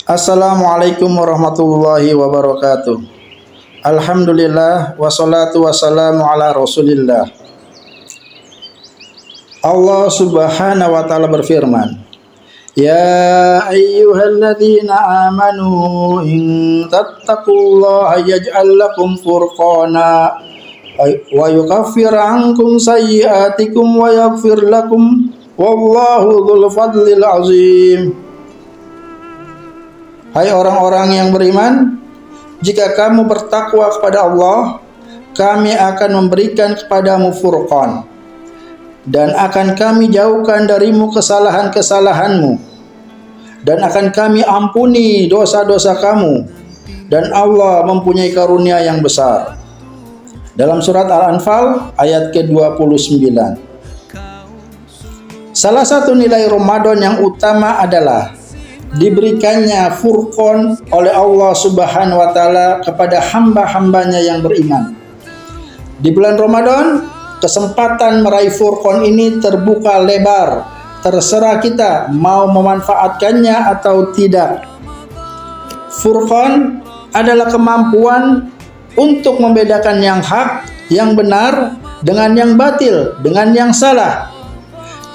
Assalamualaikum warahmatullahi wabarakatuh. Alhamdulillah wassalatu wassalamu ala Rasulillah. Allah Subhanahu wa taala berfirman, Ya ayyuhalladzina amanu in tattaqullaha yaj'al lakum furqana wa yukaffir ankum sayyi'atikum wa yaghfir lakum wallahu dzul fadlil azim. Hai orang-orang yang beriman, jika kamu bertakwa kepada Allah, kami akan memberikan kepadamu furqan, dan akan kami jauhkan darimu kesalahan-kesalahanmu, dan akan kami ampuni dosa-dosa kamu, dan Allah mempunyai karunia yang besar. Dalam surat Al-Anfal ayat ke-29. Salah satu nilai Ramadan yang utama adalah diberikannya furqan oleh Allah Subhanahu wa taala kepada hamba-hambanya yang beriman. Di bulan Ramadan, kesempatan meraih furqan ini terbuka lebar. Terserah kita mau memanfaatkannya atau tidak. Furqan adalah kemampuan untuk membedakan yang hak, yang benar dengan yang batil, dengan yang salah.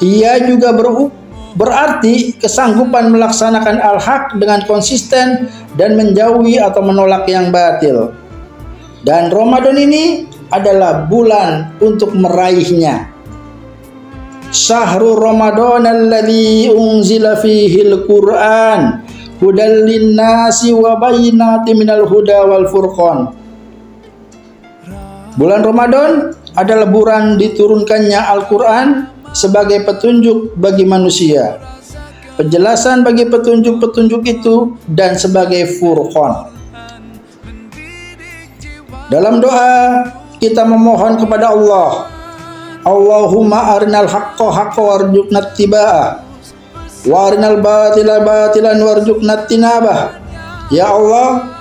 Ia juga berarti kesanggupan melaksanakan al-haq dengan konsisten dan menjauhi atau menolak yang batil. Dan Ramadan ini adalah bulan untuk meraihnya. Syahrul Ramadan alladzi unzila fihil Qur'an hudal linnasi wa bayyinatin minal huda wal furqan. Bulan Ramadan adalah bulan diturunkannya Al-Qur'an sebagai petunjuk bagi manusia, penjelasan bagi petunjuk-petunjuk itu, dan sebagai furqan. Dalam doa kita memohon kepada Allah, Allahumma arinal haqqa haqqa warzuqna ittiba'ah wa arinal batila batilan warzuqna ijtinabah. Ya Allah,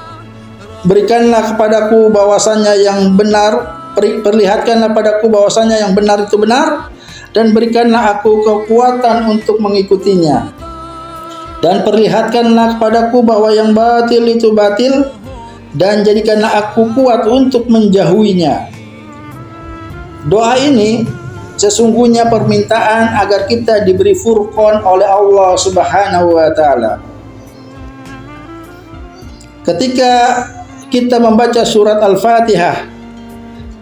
berikanlah kepadaku bahwasannya yang benar, perlihatkanlah padaku bahwasannya yang benar itu benar, dan berikanlah aku kekuatan untuk mengikutinya, dan perlihatkanlah kepadaku bahwa yang batil itu batil, dan jadikanlah aku kuat untuk menjauhinya. Doa ini sesungguhnya permintaan agar kita diberi furqan oleh Allah Subhanahu wa taala. Ketika kita membaca surat Al-Fatihah,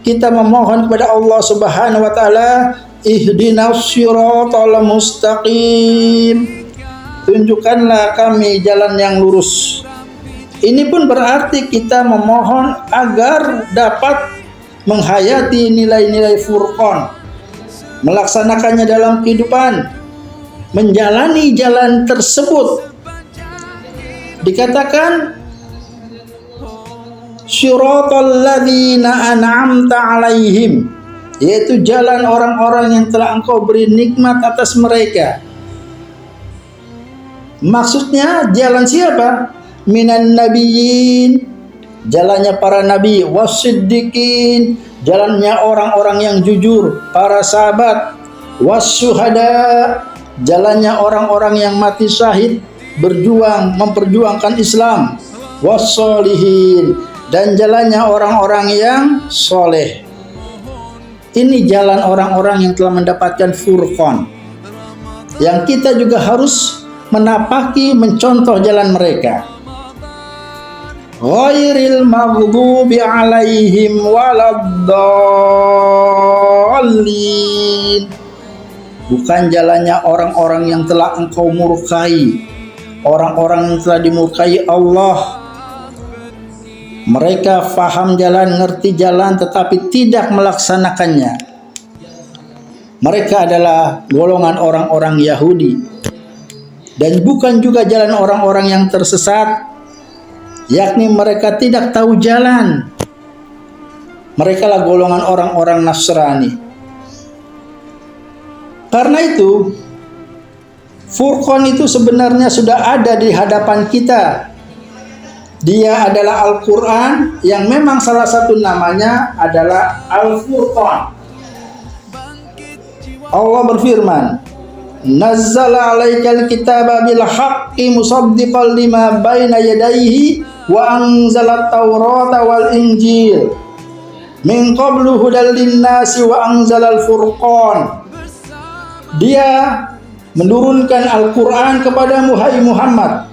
kita memohon kepada Allah Subhanahu wa taala, ihdinas siratal mustaqim, tunjukkanlah kami jalan yang lurus. Ini pun berarti kita memohon agar dapat menghayati nilai-nilai furqan, melaksanakannya dalam kehidupan, menjalani jalan tersebut. Dikatakan siratal ladzina an'amta alaihim, yaitu jalan orang-orang yang telah engkau beri nikmat atas mereka. Maksudnya jalan siapa? Minan nabiyyin, jalannya para nabi, wasiddiqin, jalannya orang-orang yang jujur, para sahabat, wasyuhada, jalannya orang-orang yang mati syahid, berjuang memperjuangkan Islam, wassolihin, dan jalannya orang-orang yang soleh. Ini jalan orang-orang yang telah mendapatkan furqan, yang kita juga harus menapaki, mencontoh jalan mereka. Ghairil maghdubi alaihim waladdallin, bukan jalannya orang-orang yang telah engkau murkai, orang-orang yang telah dimurkai Allah. Mereka faham jalan, ngerti jalan, tetapi tidak melaksanakannya. Mereka adalah golongan orang-orang Yahudi, dan bukan juga jalan orang-orang yang tersesat, yakni mereka tidak tahu jalan. Mereka lah golongan orang-orang Nasrani. Karena itu, furqan itu sebenarnya sudah ada di hadapan kita. Dia adalah Al-Quran, yang memang salah satu namanya adalah Al-Furqan. Allah berfirman, nazzala 'alaikal kitaba bil haqqi musaddiqan lima baina yadayhi wa anzalat taurata wal injil min qablu hudal linnasi wa anzalal furqan. Dia menurunkan Al-Quran kepadamu hai Muhammad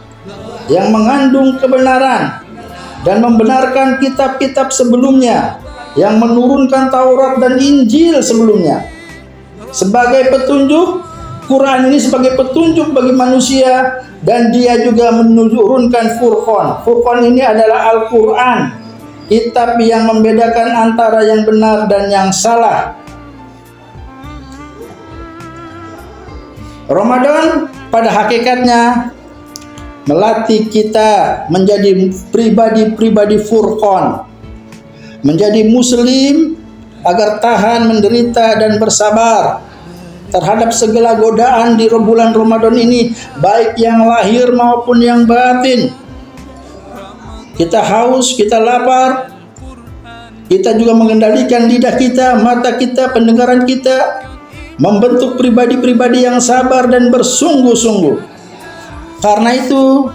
yang mengandung kebenaran dan membenarkan kitab-kitab sebelumnya, yang menurunkan Taurat dan Injil sebelumnya sebagai petunjuk. Quran ini sebagai petunjuk bagi manusia, dan dia juga menurunkan Furqan. Furqan ini adalah Al-Quran, kitab yang membedakan antara yang benar dan yang salah. Ramadan pada hakikatnya melatih kita menjadi pribadi-pribadi Furqan, menjadi muslim agar tahan menderita dan bersabar terhadap segala godaan di bulan Ramadan ini, baik yang lahir maupun yang batin. Kita haus, kita lapar, kita juga mengendalikan lidah kita, mata kita, pendengaran kita, membentuk pribadi-pribadi yang sabar dan bersungguh-sungguh. Karena itu,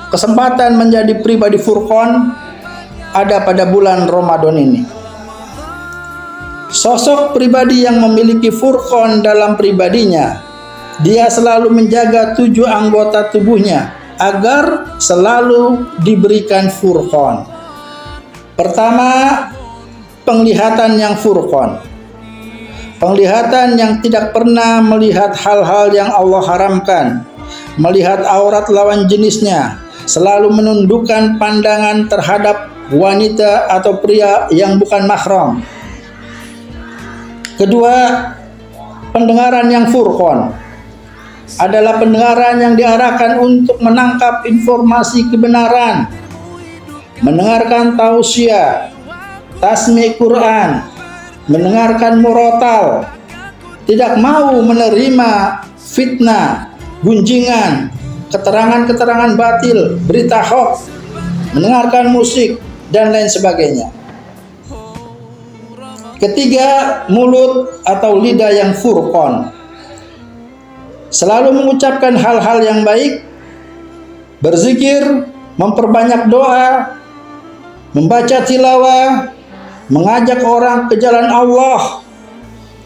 kesempatan menjadi pribadi Furqan ada pada bulan Ramadan ini. Sosok pribadi yang memiliki Furqan dalam pribadinya, dia selalu menjaga 7 anggota tubuhnya agar selalu diberikan Furqan. Pertama, penglihatan yang Furqan. Penglihatan yang tidak pernah melihat hal-hal yang Allah haramkan, melihat aurat lawan jenisnya, selalu menundukkan pandangan terhadap wanita atau pria yang bukan mahram. Kedua, pendengaran yang Furqan adalah pendengaran yang diarahkan untuk menangkap informasi kebenaran, mendengarkan tausiah, tasmi' Quran, mendengarkan murotal, tidak mau menerima fitnah, gunjingan, keterangan-keterangan batil, berita hoax, mendengarkan musik, dan lain sebagainya. Ketiga, mulut atau lidah yang Furqan, selalu mengucapkan hal-hal yang baik, berzikir, memperbanyak doa, membaca tilawah, mengajak orang ke jalan Allah,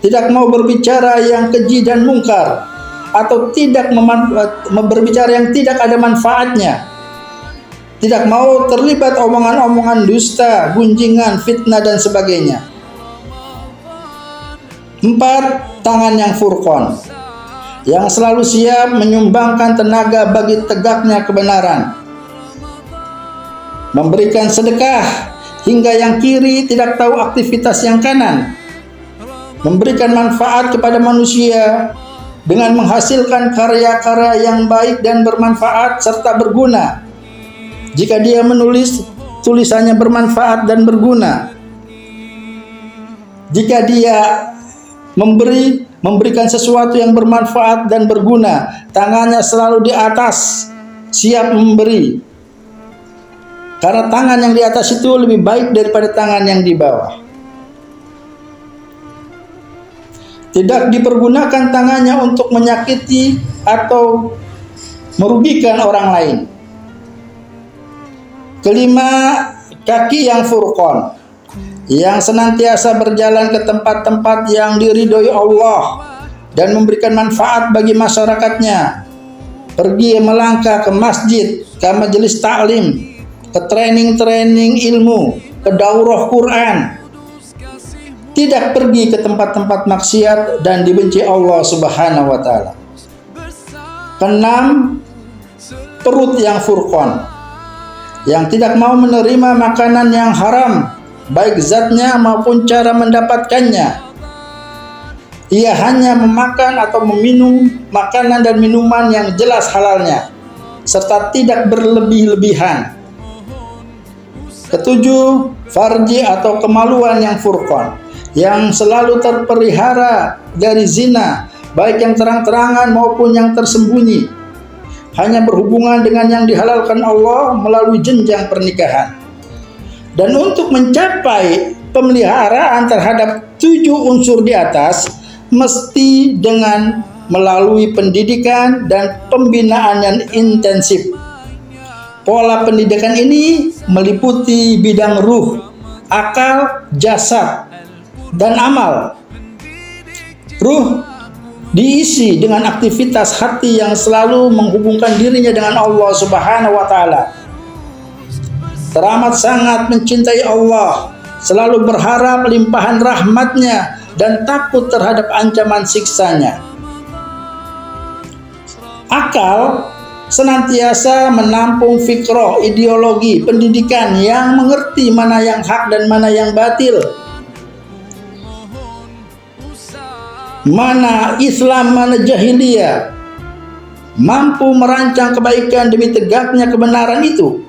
tidak mau berbicara yang keji dan mungkar, atau tidak berbicara yang tidak ada manfaatnya, tidak mau terlibat omongan-omongan dusta, gunjingan, fitnah, dan sebagainya. 4, tangan yang Furqan, yang selalu siap menyumbangkan tenaga bagi tegaknya kebenaran, memberikan sedekah hingga yang kiri tidak tahu aktivitas yang kanan, memberikan manfaat kepada manusia dengan menghasilkan karya-karya yang baik dan bermanfaat serta berguna. Jika dia menulis, tulisannya bermanfaat dan berguna. Jika dia memberikan sesuatu yang bermanfaat dan berguna, tangannya selalu di atas, siap memberi. Karena tangan yang di atas itu lebih baik daripada tangan yang di bawah. Tidak dipergunakan tangannya untuk menyakiti atau merugikan orang lain. Kelima, kaki yang Furqan, yang senantiasa berjalan ke tempat-tempat yang diridhoi Allah dan memberikan manfaat bagi masyarakatnya. Pergi melangkah ke masjid, ke majelis taklim, ke training ilmu, ke daurah Quran. Tidak pergi ke tempat-tempat maksiat dan dibenci Allah Subhanahu wa taala. Keenam, perut yang Furqan, yang tidak mau menerima makanan yang haram, baik zatnya maupun cara mendapatkannya. Ia hanya memakan atau meminum makanan dan minuman yang jelas halalnya, serta tidak berlebih-lebihan. Ketujuh, farji atau kemaluan yang Furqan, yang selalu terpelihara dari zina, baik yang terang-terangan maupun yang tersembunyi, hanya berhubungan dengan yang dihalalkan Allah melalui jenjang pernikahan. Dan untuk mencapai pemeliharaan terhadap 7 unsur di atas, mesti dengan melalui pendidikan dan pembinaan yang intensif. Pola pendidikan ini meliputi bidang ruh, akal, jasad, dan amal. Ruh diisi dengan aktivitas hati yang selalu menghubungkan dirinya dengan Allah Subhanahu wa Ta'ala. Teramat sangat mencintai Allah, selalu berharap limpahan rahmatnya dan takut terhadap ancaman siksanya. Akal senantiasa menampung fikroh, ideologi, pendidikan yang mengerti mana yang hak dan mana yang batil, mana Islam, mana jahiliyah, mampu merancang kebaikan demi tegaknya kebenaran itu,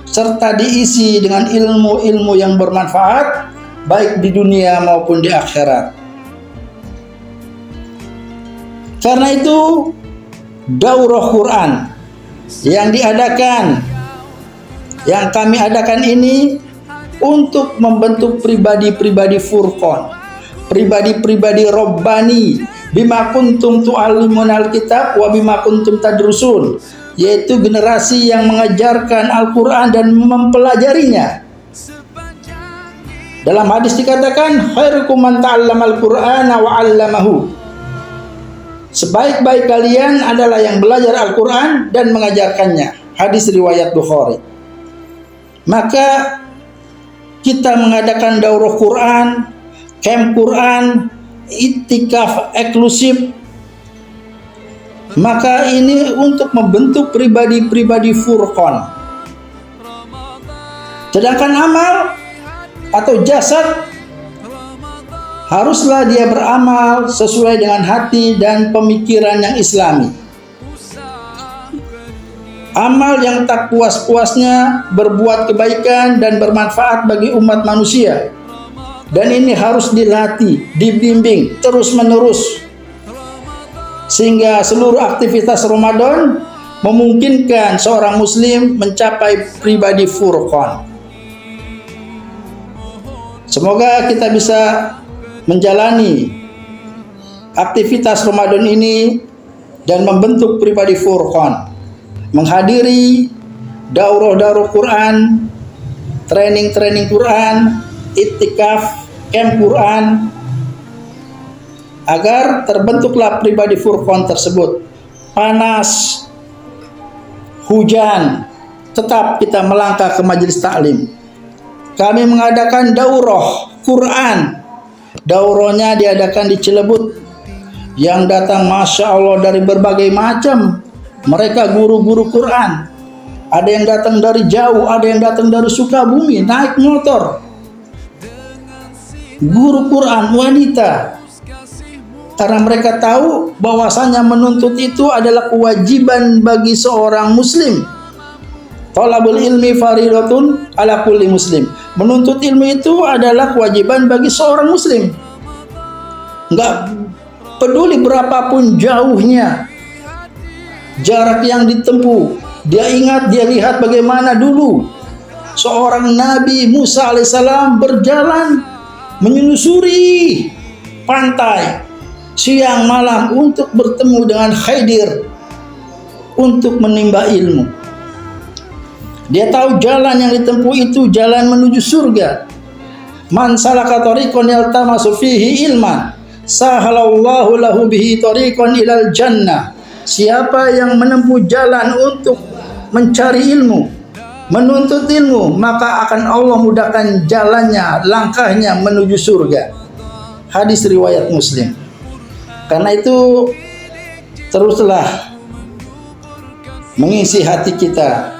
serta diisi dengan ilmu-ilmu yang bermanfaat baik di dunia maupun di akhirat. Karena itu, daurah Quran yang kami adakan ini untuk membentuk pribadi-pribadi furqan, pribadi-pribadi Rabbani, bima kuntum tu'allimunal kitab wa bima kuntum tadrusun, yaitu generasi yang mengajarkan Al-Quran dan mempelajarinya. Dalam hadis dikatakan, khairukum man ta'allamal Qur'ana wa 'allamahu. Sebaik-baik kalian adalah yang belajar Al-Quran dan mengajarkannya. Hadis riwayat Bukhari. Maka kita mengadakan daurah Quran, camp Quran, iktikaf eksklusif. Maka ini untuk membentuk pribadi-pribadi furqan. Sedangkan amal atau jasad, haruslah dia beramal sesuai dengan hati dan pemikiran yang islami. Amal yang tak puas-puasnya berbuat kebaikan dan bermanfaat bagi umat manusia. Dan ini harus dilatih, dibimbing terus-menerus, sehingga seluruh aktivitas Ramadan memungkinkan seorang muslim mencapai pribadi furqan. Semoga kita bisa menjalani aktivitas Ramadan ini dan membentuk pribadi furqan, menghadiri daurah-daurah Quran, training Quran, iktikaf, camp Quran, agar terbentuklah pribadi furqan tersebut. Panas, hujan, tetap kita melangkah ke majelis taklim. Kami mengadakan daurah Quran. Daurahnya diadakan di Cilebut. Yang datang Masya Allah dari berbagai macam. Mereka guru-guru Quran. Ada yang datang dari jauh, ada yang datang dari Sukabumi, naik motor. Guru Quran wanita. Karena mereka tahu bahwasanya menuntut itu adalah kewajiban bagi seorang muslim. Talabul ilmi faridatun ala kulli muslim. Menuntut ilmu itu adalah kewajiban bagi seorang muslim. Enggak peduli berapapun jauhnya jarak yang ditempuh. Dia ingat, dia lihat bagaimana dulu seorang Nabi Musa alaihissalam berjalan menyusuri pantai siang malam untuk bertemu dengan Khidir untuk menimba ilmu. Dia tahu jalan yang ditempuh itu jalan menuju surga. Man salaka tariqan yaltamasu fihi ilman, sahalallahu lahu bihi tariqan ilal jannah. Siapa yang menempuh jalan untuk mencari ilmu, menuntut ilmu, maka akan Allah mudahkan jalannya, langkahnya menuju surga. Hadis riwayat Muslim. Karena itu teruslah mengisi hati kita,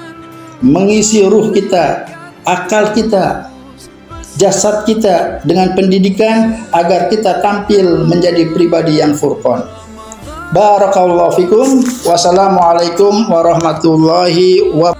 mengisi ruh kita, akal kita, jasad kita dengan pendidikan agar kita tampil menjadi pribadi yang furqan. Barakallahu fikum. Wassalamualaikum warahmatullahi wabarakatuh.